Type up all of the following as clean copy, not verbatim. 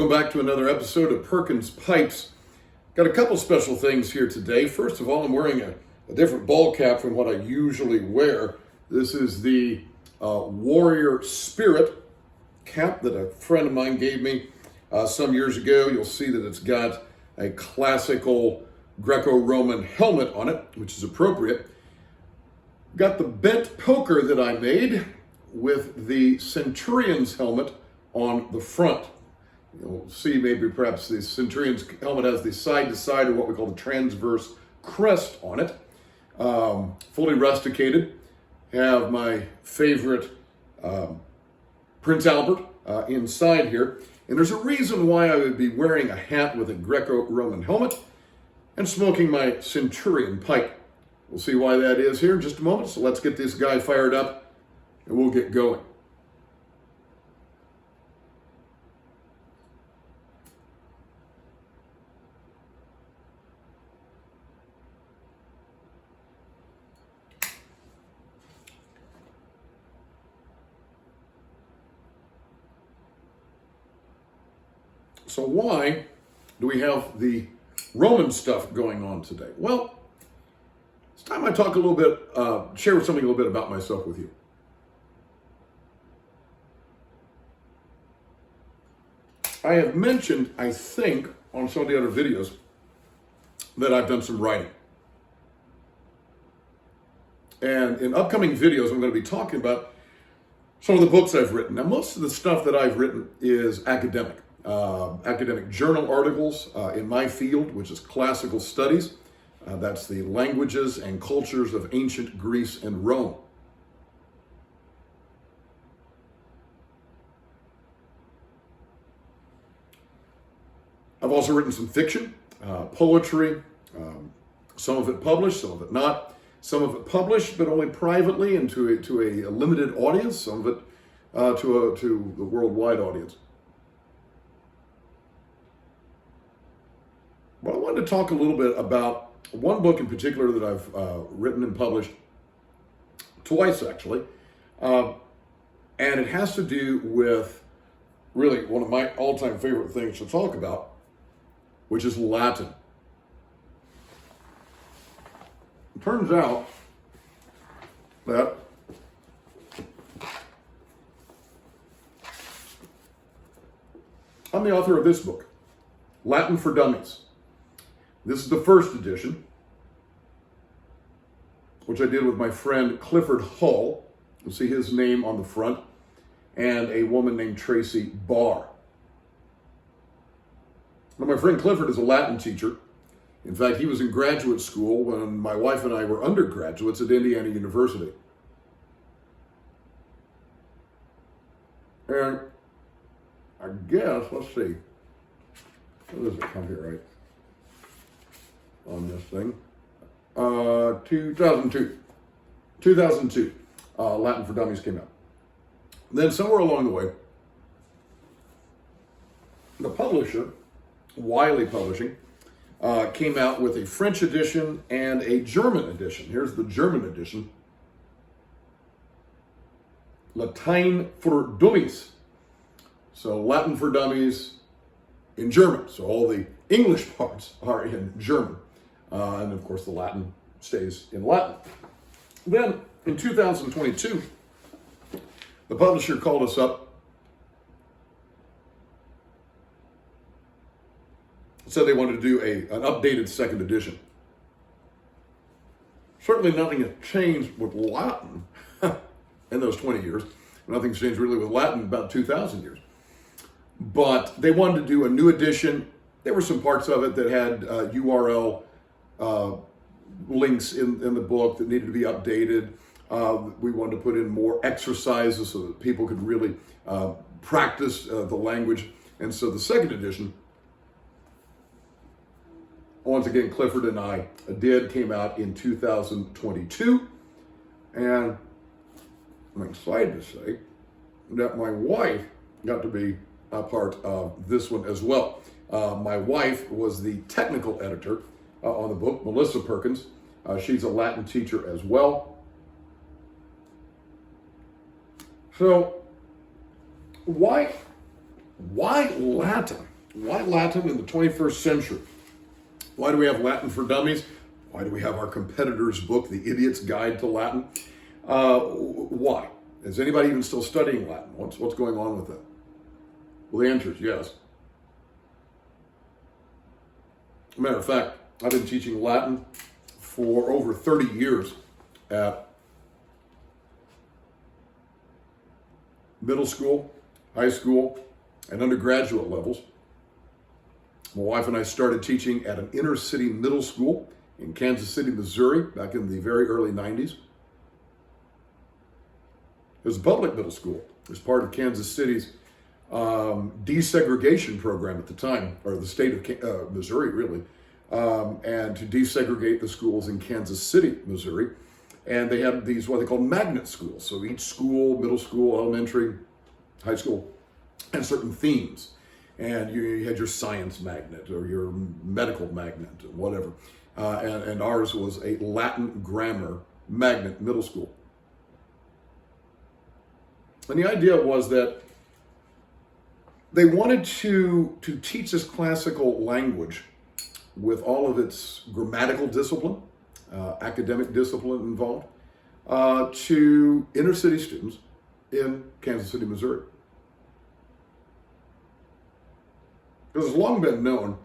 Welcome back to another episode of Perkins Pipes. Got a couple special things here today. First of all, I'm wearing a different ball cap from what I usually wear. This is the Warrior Spirit cap that a friend of mine gave me some years ago. You'll see that it's got a classical Greco-Roman helmet on it, which is appropriate. Got the bent poker that I made with the Centurion's helmet on the front. You'll see maybe perhaps the Centurion's helmet has the side-to-side, or what we call the transverse crest on it. Fully rusticated. Have my favorite Prince Albert inside here. And there's a reason why I would be wearing a hat with a Greco-Roman helmet and smoking my Centurion pipe. We'll see why that is here in just a moment. So let's get this guy fired up and we'll get going. So why do we have the Roman stuff going on today? Well, it's time I talk a little bit, share something a little bit about myself with you. I have mentioned, I think, on some of the other videos that I've done some writing. And in upcoming videos, I'm going to be talking about some of the books I've written. Now, most of the stuff that I've written is academic. Academic journal articles in my field, which is classical studies. That's the languages and cultures of ancient Greece and Rome. I've also written some fiction, poetry, some of it published, some of it not. Some of it published, but only privately and to a limited audience, some of it to the worldwide audience. But I wanted to talk a little bit about one book in particular that I've written and published twice, actually. And it has to do with really one of my all-time favorite things to talk about, which is Latin. It turns out that I'm the author of this book, Latin For Dummies. This is the first edition, which I did with my friend Clifford Hull. You'll see his name on the front, and a woman named Tracy Barr. Now, my friend Clifford is a Latin teacher. In fact, he was in graduate school when my wife and I were undergraduates at Indiana University. And I guess, let's see, what does it come here, right? On this thing, 2002, Latin For Dummies came out. Then somewhere along the way, the publisher, Wiley Publishing, came out with a French edition and a German edition. Here's the German edition, Latin For Dummies. So Latin For Dummies in German. So all the English parts are in German. And of course, the Latin stays in Latin. Then, in 2022, the publisher called us up, said they wanted to do an updated second edition. Certainly nothing has changed with Latin in those 20 years. Nothing's changed really with Latin in about 2,000 years. But they wanted to do a new edition. There were some parts of it that had URL links in the book that needed to be updated. We wanted to put in more exercises so that people could really practice the language. And so the second edition, once again, Clifford and I came out in 2022. And I'm excited to say that my wife got to be a part of this one as well. My wife was the technical editor on the book, Melissa Perkins. She's a Latin teacher as well. So why Latin? Why Latin in the 21st century? Why do we have Latin for Dummies? Why do we have our competitor's book, The Idiot's Guide to Latin? Why? Is anybody even still studying Latin? What's going on with that? Well, the answer is yes. As a matter of fact, I've been teaching Latin for over 30 years at middle school, high school, and undergraduate levels. My wife and I started teaching at an inner city middle school in Kansas City, Missouri, back in the very early 90s. It was a public middle school. It was part of Kansas City's desegregation program at the time, or the state of Missouri, really, and to desegregate the schools in Kansas City, Missouri. And they had these, what they call magnet schools. So each school, middle school, elementary, high school, had certain themes. And you had your science magnet or your medical magnet or whatever. And ours was a Latin grammar magnet middle school. And the idea was that they wanted to teach this classical language with all of its grammatical discipline, academic discipline involved, to inner city students in Kansas City, Missouri. Because it's long been known,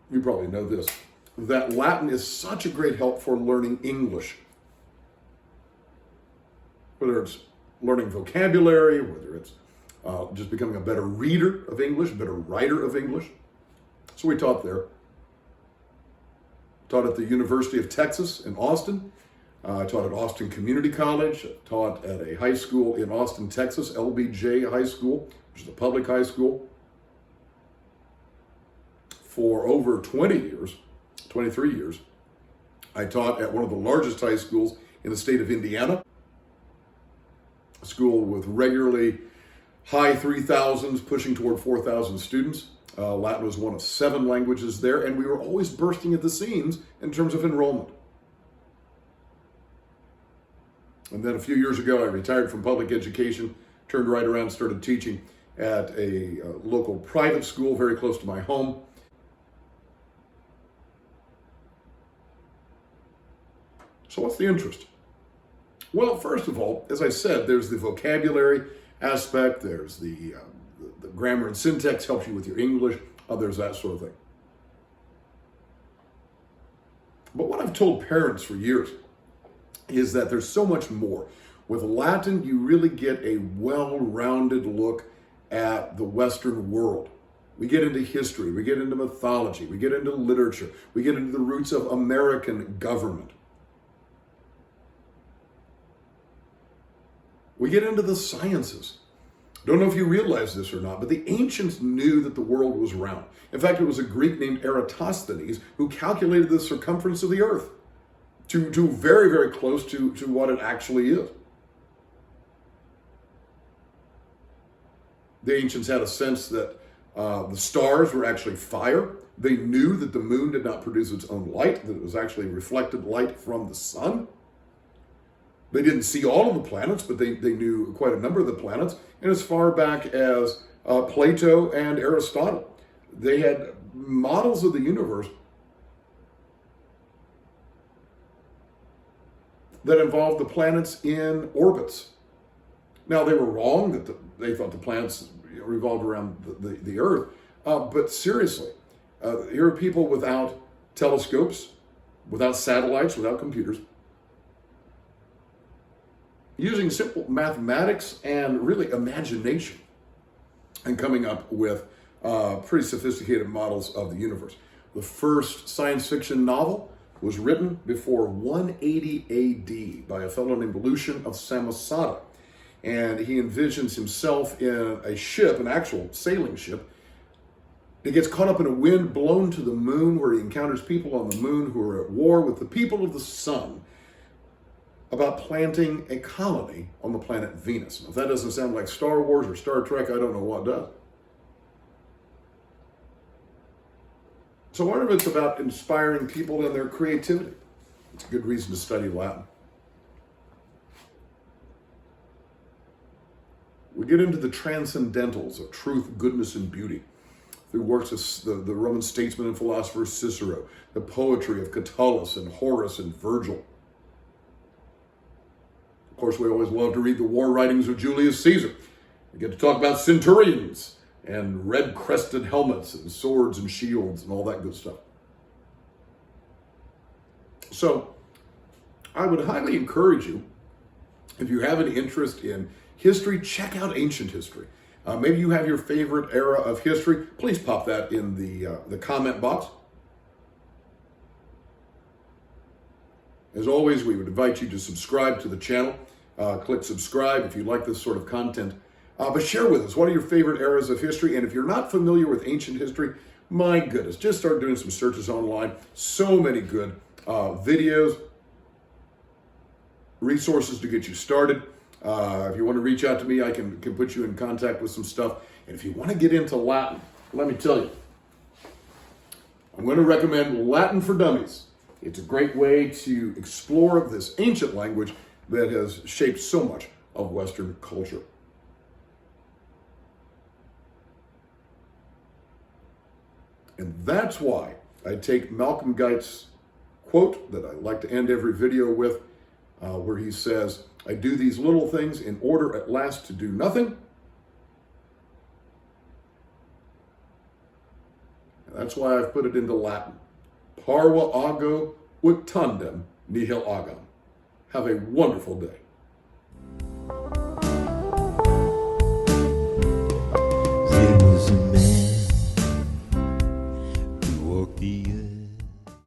you probably know this, that Latin is such a great help for learning English. Whether it's learning vocabulary, whether it's just becoming a better reader of English, a better writer of English. So we taught there. Taught at the University of Texas in Austin. I taught at Austin Community College. Taught at a high school in Austin, Texas, LBJ High School, which is a public high school, for over 20 years, 23 years. I taught at one of the largest high schools in the state of Indiana, a school with regularly high 3,000s, pushing toward 4,000 students. Latin was one of 7 languages there, and we were always bursting at the seams in terms of enrollment. And then a few years ago, I retired from public education, turned right around and started teaching at a local private school very close to my home. So what's the interest? Well, first of all, as I said, there's the vocabulary aspect, there's the grammar and syntax helps you with your English, there's that sort of thing. But what I've told parents for years is that there's so much more. With Latin, you really get a well-rounded look at the Western world. We get into history, we get into mythology, we get into literature, we get into the roots of American government. We get into the sciences. Don't know if you realize this or not, but the ancients knew that the world was round. In fact, it was a Greek named Eratosthenes who calculated the circumference of the earth to very, very close to what it actually is. The ancients had a sense that the stars were actually fire. They knew that the moon did not produce its own light, that it was actually reflected light from the sun. They didn't see all of the planets, but they knew quite a number of the planets. And as far back as Plato and Aristotle, they had models of the universe that involved the planets in orbits. Now, they were wrong that they thought the planets revolved around the Earth. But seriously, here are people without telescopes, without satellites, without computers, using simple mathematics and really imagination and coming up with pretty sophisticated models of the universe. The first science fiction novel was written before 180 AD by a fellow named Lucian of Samosata. And he envisions himself in a ship, an actual sailing ship. He gets caught up in a wind blown to the moon, where he encounters people on the moon who are at war with the people of the sun about planting a colony on the planet Venus. Now, if that doesn't sound like Star Wars or Star Trek, I don't know what does. So part of it's about inspiring people in their creativity. It's a good reason to study Latin. We get into the transcendentals of truth, goodness, and beauty. through works of the Roman statesman and philosopher Cicero, the poetry of Catullus and Horace and Virgil. Of course, we always love to read the war writings of Julius Caesar. We get to talk about centurions and red-crested helmets and swords and shields and all that good stuff. So, I would highly encourage you, if you have any interest in history, check out ancient history. Maybe you have your favorite era of history. Please pop that in the comment box. As always, we would invite you to subscribe to the channel. Click subscribe if you like this sort of content. But share with us, what are your favorite eras of history? And if you're not familiar with ancient history, my goodness, just start doing some searches online. So many good videos, resources to get you started. If you want to reach out to me, I can put you in contact with some stuff. And if you want to get into Latin, let me tell you, I'm going to recommend Latin for Dummies. It's a great way to explore this ancient language that has shaped so much of Western culture. And that's why I take Malcolm Guite's quote that I like to end every video with, where he says, "I do these little things in order at last to do nothing." And that's why I've put it into Latin. Parva ago ut tandem nihil agam. Have a wonderful day.